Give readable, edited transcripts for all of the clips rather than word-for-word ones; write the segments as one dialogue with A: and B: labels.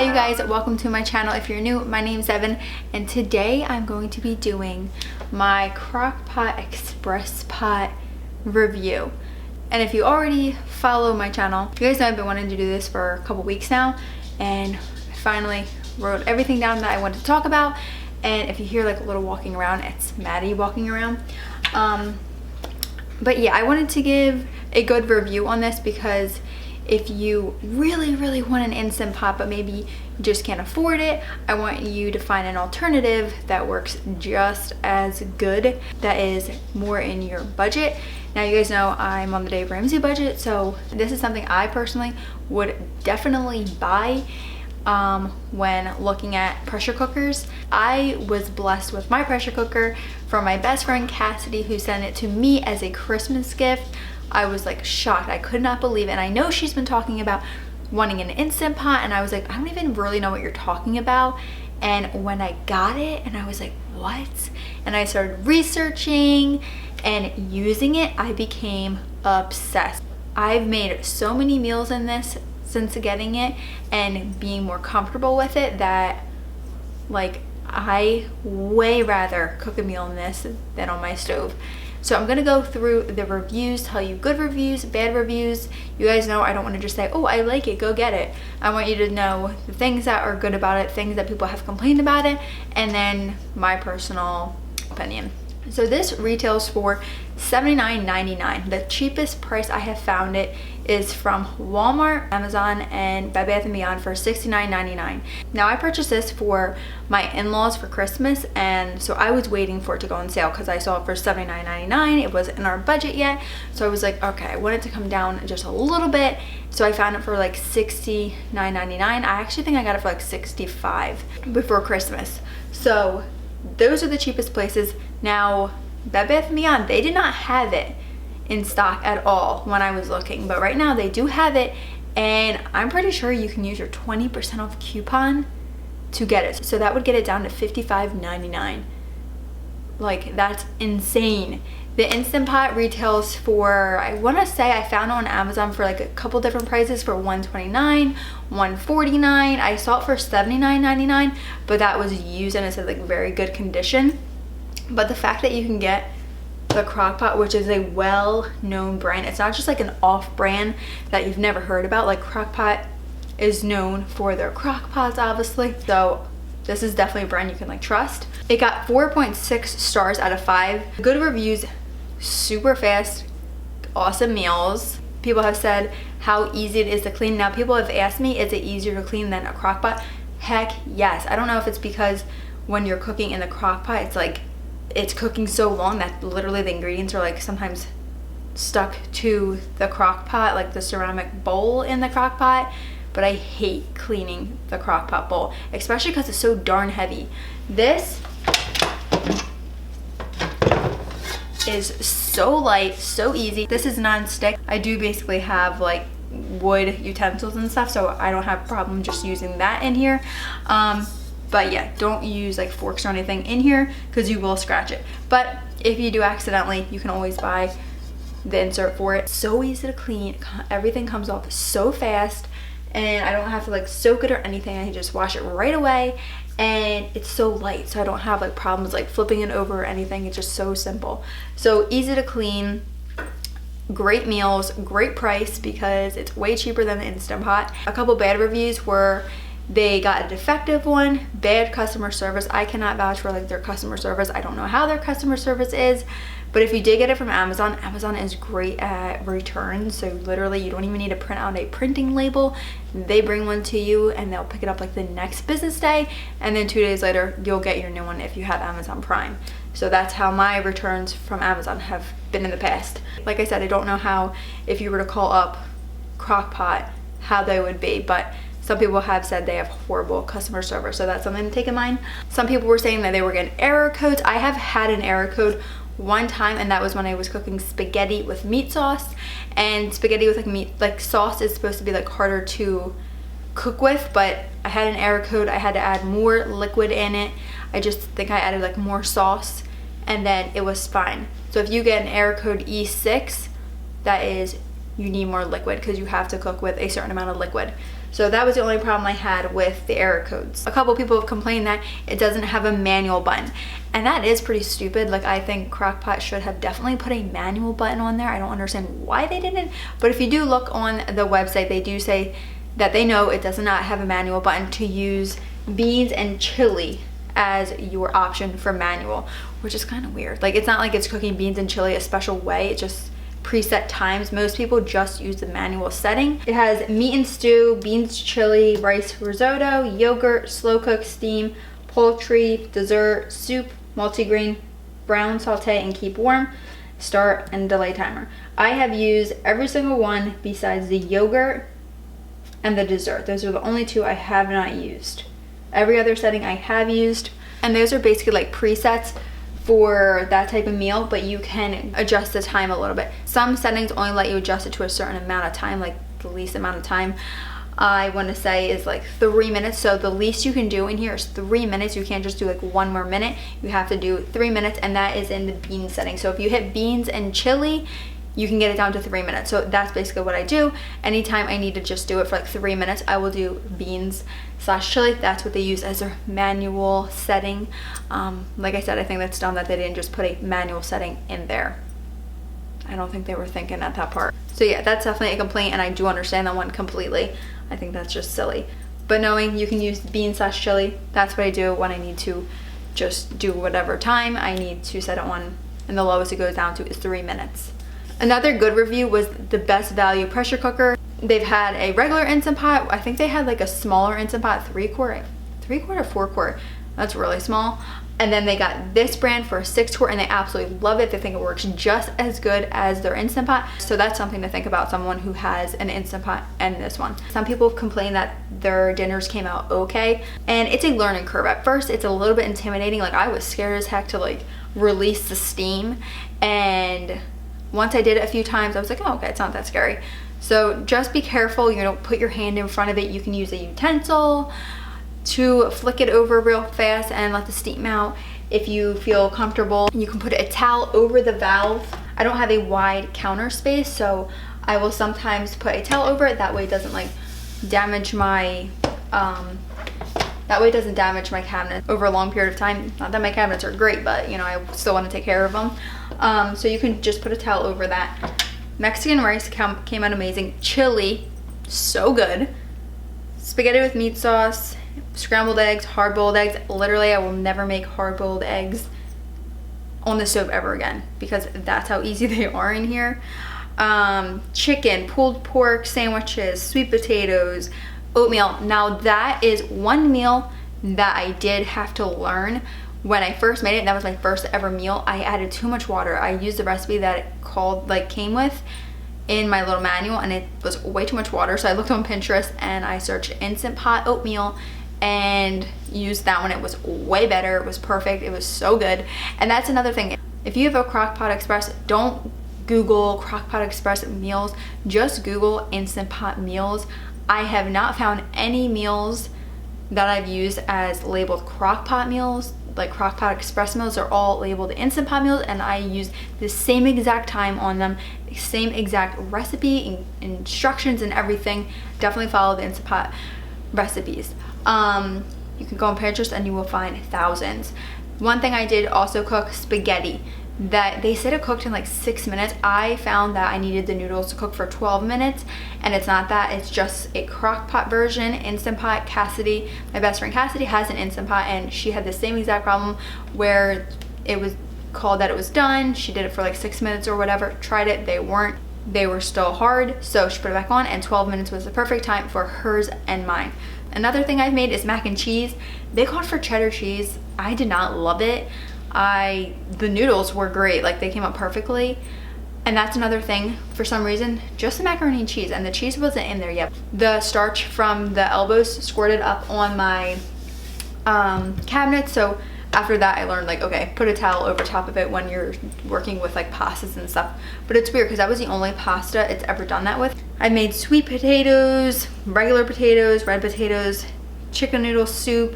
A: Hey you guys, welcome to my channel. If you're new, my name's Devon, and today I'm going to be doing my Crock-Pot Express Pot review. And if you already follow my channel, you guys know I've been wanting to do this for a couple weeks now, and I finally wrote everything down that I wanted to talk about. And if you hear like a little walking around, it's Maddie walking around. But yeah, I wanted to give a good review on this because if you really want an Instant Pot but maybe you just can't afford it, I want you to find an alternative that works just as good, that is more in your budget. Now you guys know I'm on the Dave Ramsey budget, so this is something I personally would definitely buy when looking at pressure cookers. I was blessed with my pressure cooker from my best friend Cassidy, who sent it to me as a Christmas gift. I was like shocked. I could not believe it. And I know she's been talking about wanting an Instant Pot, and I was like, I don't even really know what you're talking about. And when I got it and I was like, what? And I started researching and using it, I became obsessed. I've made so many meals in this since getting it and being more comfortable with it that like I way rather cook a meal in this than on my stove. So I'm gonna go through the reviews, tell you good reviews, bad reviews. You guys know I don't want to just say, oh, I like it, go get it. I want you to know the things that are good about it, things that people have complained about it, and then my personal opinion. So this retails for $79.99. The cheapest price I have found it is from Walmart, Amazon, and Bed Bath & Beyond for $69.99. Now I purchased this for my in-laws for Christmas, and so I was waiting for it to go on sale because I saw it for $79.99. It wasn't in our budget yet, so I was like, okay, I want it to come down just a little bit. So I found it for like $69.99. I actually think I got it for like $65 before Christmas. So those are the cheapest places. Now Bed Bath & Beyond, they did not have it in stock at all when I was looking, but right now they do have it, and I'm pretty sure you can use your 20% off coupon to get it. So that would get it down to $55.99. Like, that's insane. The Instant Pot retails for, I want to say I found it on Amazon for like a couple different prices, for $129, $149. I saw it for $79.99, but that was used and it said like very good condition. But the fact that you can get the Crock-Pot, which is a well-known brand, it's not just like an off-brand that you've never heard about. Like, Crock-Pot is known for their Crock-Pots, obviously. So this is definitely a brand you can like trust. It got 4.6 stars out of 5. Good reviews, super fast, awesome meals. People have said how easy it is to clean. Now people have asked me, is it easier to clean than a Crock-Pot? Heck yes. I don't know if it's because when you're cooking in the Crock-Pot, it's like it's cooking so long that literally the ingredients are like sometimes stuck to the Crock-Pot, like the ceramic bowl in the Crock-Pot. But I hate cleaning the Crock-Pot bowl, especially because it's so darn heavy. This is so light, so easy. This is non-stick. I do basically have like wood utensils and stuff, so I don't have a problem just using that in here. But yeah, don't use like forks or anything in here because you will scratch it. But if you do accidentally, you can always buy the insert for it. So easy to clean. Everything comes off so fast, and I don't have to like soak it or anything. I can just wash it right away, and it's so light, so I don't have like problems like flipping it over or anything. It's just so simple. So easy to clean, great meals, great price because it's way cheaper than the Instant Pot. A couple bad reviews were they got a defective one, bad customer service. I cannot vouch for like their customer service. I don't know how their customer service is, but if you did get it from Amazon, Amazon is great at returns. So literally you don't even need to print out a printing label. They bring one to you and they'll pick it up like the next business day, and then 2 days later you'll get your new one if you have Amazon Prime. So that's how my returns from Amazon have been in the past. Like I said, I don't know how, if you were to call up Crock-Pot, how they would be, but some people have said they have horrible customer service, so that's something to take in mind. Some people were saying that they were getting error codes. I have had an error code one time, and that was when I was cooking spaghetti with meat sauce. And spaghetti with like meat, like sauce, is supposed to be like harder to cook with, but I had an error code. I had to add more liquid in it. I just think I added like more sauce, and then it was fine. So if you get an error code E6, that is, you need more liquid because you have to cook with a certain amount of liquid. So that was the only problem I had with the error codes. A couple people have complained that it doesn't have a manual button, and that is pretty stupid. Like, I think Crock-Pot should have definitely put a manual button on there. I don't understand why they didn't, but if you do look on the website, they do say that they know it does not have a manual button to use beans and chili as your option for manual, which is kind of weird. Like, it's not like it's cooking beans and chili a special way, it's just preset times. Most people just use the manual setting. It has meat and stew, beans, chili, rice risotto, yogurt, slow cook, steam, poultry, dessert, soup, multigrain, brown, saute, and keep warm, start and delay timer. I have used every single one besides the yogurt and the dessert. Those are the only two I have not used. Every other setting I have used, and those are basically like presets for that type of meal, but you can adjust the time a little bit. Some settings only let you adjust it to a certain amount of time, like the least amount of time I want to say is like 3 minutes. So the least you can do in here is 3 minutes. You can't just do like 1 more minute. You have to do 3 minutes, and that is in the bean setting. So if you hit beans and chili, you can get it down to 3 minutes. So that's basically what I do. Anytime I need to just do it for like 3 minutes, I will do beans/chili. That's what they use as their manual setting. Like I said, I think that's dumb that they didn't just put a manual setting in there. I don't think they were thinking at that part. So yeah, that's definitely a complaint, and I do understand that one completely. I think that's just silly. But knowing you can use beans/chili, that's what I do when I need to just do whatever time I need to set it on, and the lowest it goes down to is 3 minutes. Another good review was the Best Value pressure cooker. They've had a regular Instant Pot. I think they had like a smaller Instant Pot, 3-quart, 4-quart. That's really small. And then they got this brand for a 6-quart, and they absolutely love it. They think it works just as good as their Instant Pot. So that's something to think about, someone who has an Instant Pot and this one. Some people have complained that their dinners came out okay, and it's a learning curve. At first, it's a little bit intimidating. Like, I was scared as heck to like release the steam, and once I did it a few times, I was like, oh, okay, it's not that scary. So just be careful. You don't put your hand in front of it. You can use a utensil to flick it over real fast and let the steam out. If you feel comfortable, you can put a towel over the valve. I don't have a wide counter space, so I will sometimes put a towel over it. That way it doesn't like damage my cabinet over a long period of time. Not that my cabinets are great, but you know, I still want to take care of them. So you can just put a towel over that. Mexican rice came out amazing. Chili, so good. Spaghetti with meat sauce, scrambled eggs, hard-boiled eggs. Literally, I will never make hard-boiled eggs on the stove ever again, because that's how easy they are in here. Chicken, pulled pork sandwiches, sweet potatoes, oatmeal. Now that is one meal that I did have to learn. When I first made it, that was my first ever meal, I added too much water. I used the recipe that it came with in my little manual, and it was way too much water. So I looked on Pinterest and I searched Instant Pot oatmeal and used that one. It was way better. It was perfect. It was so good. And that's another thing. If you have a Crock-Pot Express, don't Google Crock-Pot Express meals. Just Google Instant Pot meals. I have not found any meals that I've used as labeled Crock-Pot meals. Like Crock-Pot Express meals are all labeled Instant Pot meals, and I use the same exact time on them, the same exact recipe, instructions, and everything. Definitely follow the Instant Pot recipes. You can go on Pinterest and you will find thousands. One thing I did also cook, spaghetti. That they said it cooked in like 6 minutes. I found that I needed the noodles to cook for 12 minutes, and it's not that. It's just a Crock-Pot version, Instant Pot. Cassidy, my best friend Cassidy, has an Instant Pot, and she had the same exact problem where it was called that it was done. She did it for like 6 minutes or whatever, tried it, they were still hard, so she put it back on, and 12 minutes was the perfect time for hers and mine. Another thing I've made is mac and cheese. They called for cheddar cheese. I did not love it. The noodles were great, like they came out perfectly. And that's another thing, for some reason, just the macaroni and cheese, and the cheese wasn't in there yet. The starch from the elbows squirted up on my cabinet, so after that I learned like, okay, put a towel over top of it when you're working with like pastas and stuff. But it's weird because that was the only pasta it's ever done that with. I made sweet potatoes, regular potatoes, red potatoes, chicken noodle soup,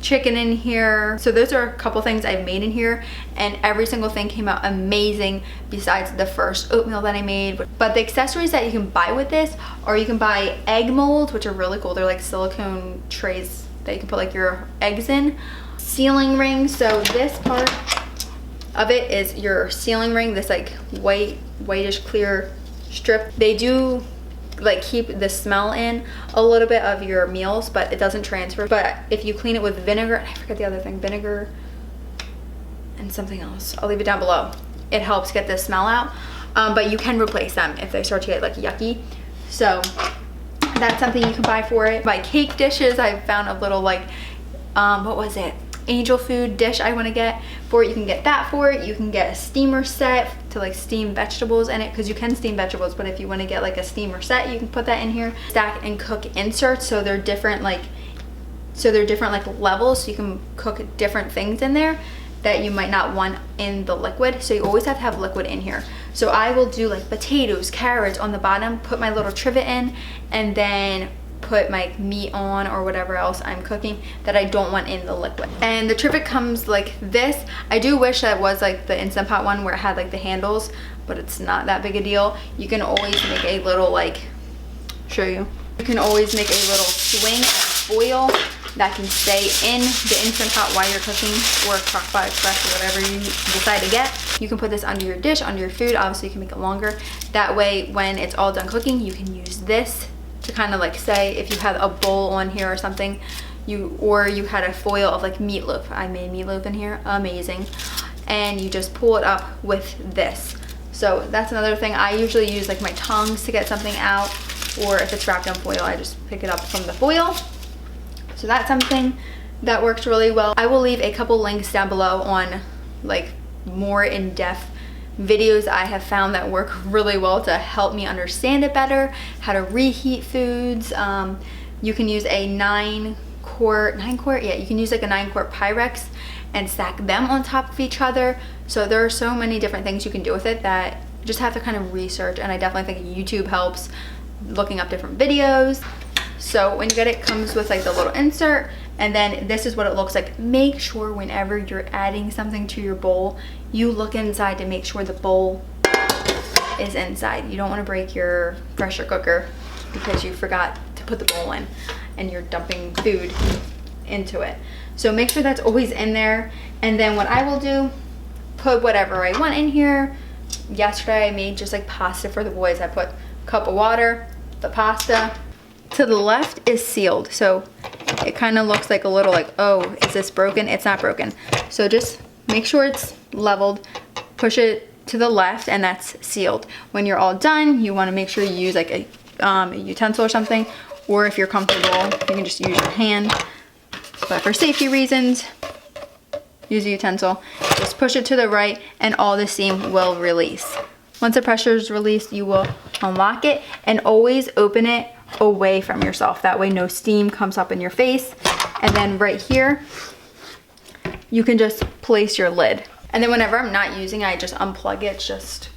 A: chicken in here. So those are a couple things I've made in here, and every single thing came out amazing besides the first oatmeal that I made. But the accessories that you can buy with this, or you can buy egg molds, which are really cool. They're like silicone trays that you can put like your eggs in. Sealing ring, so this part of it is your sealing ring, this like whitish clear strip. They do like keep the smell in a little bit of your meals, but it doesn't transfer. But if you clean it with vinegar, I forget the other thing, vinegar and something else, I'll leave it down below, it helps get the smell out. But you can replace them if they start to get like yucky. So that's something you can buy for it. Buy cake dishes. I found a little like what was it, angel food dish I want to get for it. You can get that for it. You can get a steamer set to like steam vegetables in it, because you can steam vegetables, but if you want to get like a steamer set, you can put that in here. Stack and cook inserts, so they're different like levels, so you can cook different things in there that you might not want in the liquid. So you always have to have liquid in here. So I will do like potatoes, carrots on the bottom, put my little trivet in, and then put my meat on or whatever else I'm cooking that I don't want in the liquid. And the trivet comes like this. I do wish that was like the Instant Pot one where it had like the handles, but it's not that big a deal. You can always make a little like, show you. You can always make a little swing of foil that can stay in the Instant Pot while you're cooking, or Crock-Pot Express, or whatever you decide to get. You can put this under your dish, under your food. Obviously you can make it longer. That way when it's all done cooking, you can use this to kind of like say if you had a bowl on here or something, or you had a foil of like meatloaf. I made meatloaf in here, amazing. And you just pull it up with this. So that's another thing. I usually use like my tongs to get something out, or if it's wrapped in foil, I just pick it up from the foil. So that's something that works really well. I will leave a couple links down below on like more in-depth videos I have found that work really well to help me understand it better, how to reheat foods. You can use a 9 quart, yeah, you can use like a 9 quart Pyrex and stack them on top of each other. So there are so many different things you can do with it that you just have to kind of research, and I definitely think YouTube helps, looking up different videos. So when you get it, comes with like the little insert, and then this is what it looks like. Make sure whenever you're adding something to your bowl, you look inside to make sure the bowl is inside. You don't want to break your pressure cooker because you forgot to put the bowl in and you're dumping food into it. So make sure that's always in there. And then what I will do, put whatever I want in here. Yesterday I made just like pasta for the boys. I put a cup of water, the pasta. To the left is sealed, so it kind of looks like a little like, oh, is this broken? It's not broken. So just make sure it's leveled, push it to the left, and that's sealed. When you're all done, you want to make sure you use like a utensil or something, or if you're comfortable, you can just use your hand. But for safety reasons, use a utensil. Just push it to the right, and all the steam will release. Once the pressure is released, you will unlock it, and always open it away from yourself. That way no steam comes up in your face. And then right here, you can just place your lid. And then whenever I'm not using it, I just unplug it. It's just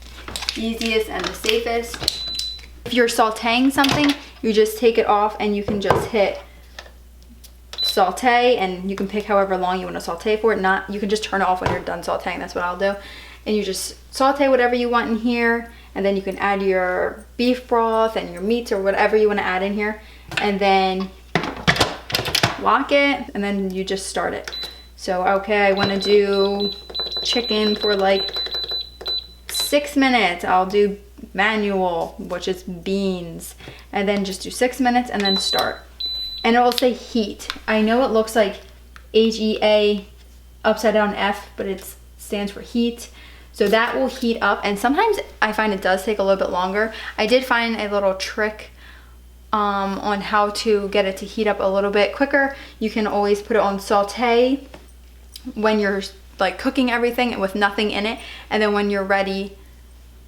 A: easiest and the safest. If you're sauteing something, you just take it off and you can just hit saute, and you can pick however long you want to saute for it. You can just turn it off when you're done sauteing. That's what I'll do. And you just saute whatever you want in here, and then you can add your beef broth and your meats or whatever you want to add in here, and then lock it, and then you just start it. So okay, I want to do chicken for like 6 minutes. I'll do manual, which is beans, and then just do 6 minutes and then start. And it will say heat. I know it looks like HEA upside down F, but it stands for heat. So that will heat up, and sometimes I find it does take a little bit longer. I did find a little trick on how to get it to heat up a little bit quicker. You can always put it on saute when you're like cooking everything with nothing in it, and then when you're ready,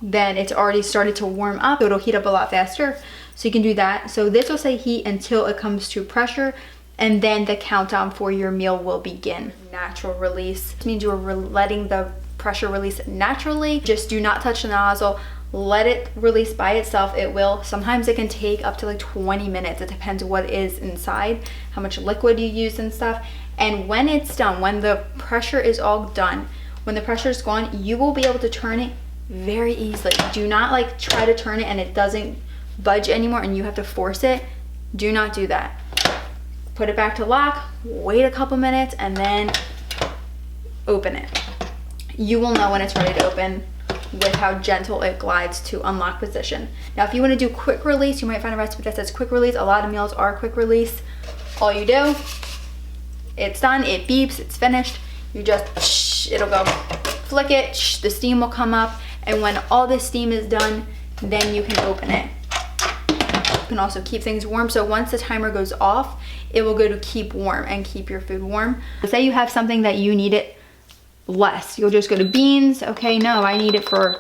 A: then it's already started to warm up, so it'll heat up a lot faster. So you can do that. So this will say heat until it comes to pressure, and then the countdown for your meal will begin. Natural release. This means you're letting the pressure release naturally. Just do not touch the nozzle let it release by itself. It will. Sometimes it can take up to like 20 minutes. It depends what is inside, how much liquid you use and stuff. And when it's done, when the pressure is all done, when the pressure is gone, you will be able to turn it very easily. Do not like try to turn it and it doesn't budge anymore and you have to force it. Do not do that. Put it back to lock, wait a couple minutes, and then open it. You will know when it's ready to open with how gentle it glides to unlock position. Now, if you want to do quick release, you might find a recipe that says quick release. A lot of meals are quick release. All you do, it's done, it beeps, it's finished. You just, it'll go, flick it, the steam will come up, and when all the steam is done, then you can open it. You can also keep things warm, so once the timer goes off, it will go to keep warm and keep your food warm. Say you have something that you need it less. You'll just go to beans. Okay, no, I need it for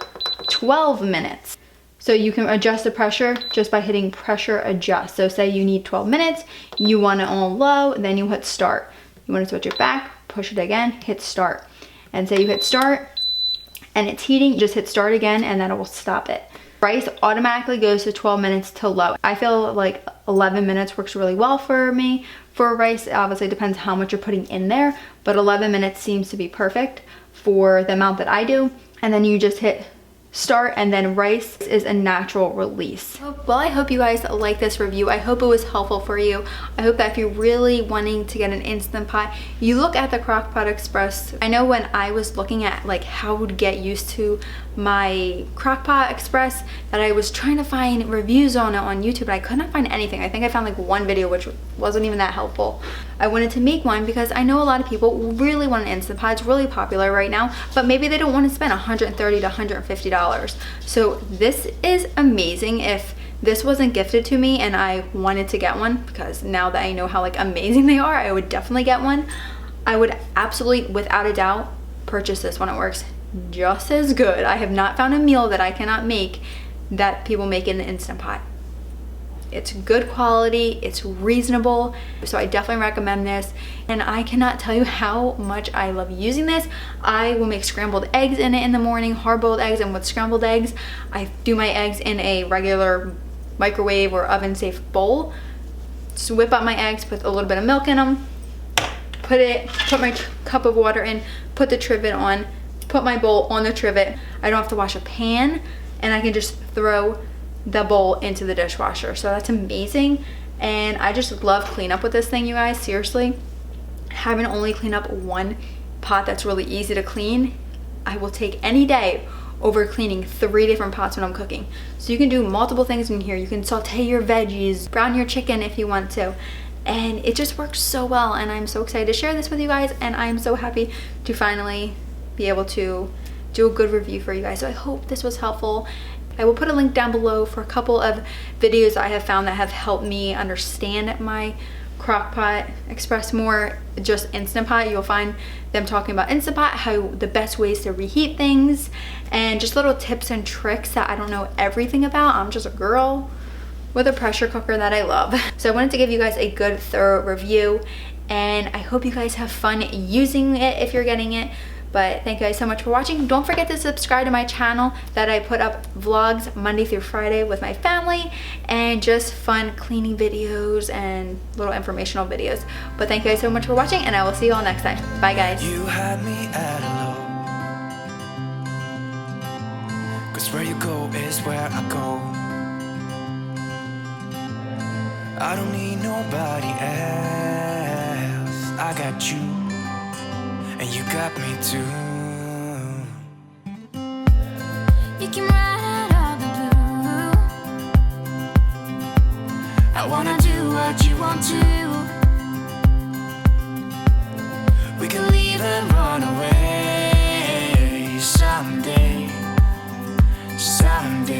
A: 12 minutes. So you can adjust the pressure just by hitting pressure adjust. So say you need 12 minutes, you want it on low, then you hit start. You want to switch it back, push it again, hit start. And say you hit start and it's heating, just hit start again and then it will stop it. Rice automatically goes to 12 minutes to low. I feel like 11 minutes works really well for me. For rice, obviously it depends how much you're putting in there, but 11 minutes seems to be perfect for the amount that I do. And then you just hit start and then rice is a natural release. Well, I hope you guys like this review. I hope it was helpful for you. I hope that if you're really wanting to get an Instant Pot, you look at the Crock-Pot Express. I know when I was looking at like how to get used to my Crock-Pot Express, that I was trying to find reviews on it on YouTube, but I could not find anything. I think I found like one video which wasn't even that helpful. I wanted to make one because I know a lot of people really want an Instant Pot. It's really popular right now, but maybe they don't want to spend $130 to $150. So this is amazing. If this wasn't gifted to me and I wanted to get one, because now that I know how like amazing they are, I would definitely get one. I would absolutely, without a doubt, purchase this one. It works just as good. I have not found a meal that I cannot make that people make in the Instant Pot. It's good quality, it's reasonable, so I definitely recommend this. And I cannot tell you how much I love using this. I will make scrambled eggs in it in the morning, hard-boiled eggs, and with scrambled eggs, I do my eggs in a regular microwave or oven-safe bowl. Just whip up my eggs, put a little bit of milk in them, put my cup of water in, put the trivet on, put my bowl on the trivet. I don't have to wash a pan, and I can just throw the bowl into the dishwasher. So that's amazing. And I just love cleanup with this thing, you guys. Seriously, having to only clean up one pot that's really easy to clean, I will take any day over cleaning 3 different pots when I'm cooking. So you can do multiple things in here. You can saute your veggies, brown your chicken if you want to, and it just works so well. And I'm so excited to share this with you guys, and I'm so happy to finally be able to do a good review for you guys. So I hope this was helpful. I will put a link down below for a couple of videos I have found that have helped me understand my Crock-Pot Express more. Just Instant Pot, you'll find them talking about Instant Pot, how the best ways to reheat things, and just little tips and tricks that I don't know everything about. I'm just a girl with a pressure cooker that I love. So I wanted to give you guys a good thorough review, and I hope you guys have fun using it if you're getting it. But thank you guys so much for watching. Don't forget to subscribe to my channel that I put up vlogs Monday through Friday with my family and just fun cleaning videos and little informational videos. But thank you guys so much for watching, and I will see you all next time. Bye guys.
B: You had me at hello, 'cause where you go is where I go. I don't need nobody else. I got you, and you got me too. You can ride all the blue. I wanna do what you want to. We can leave and run away someday, someday.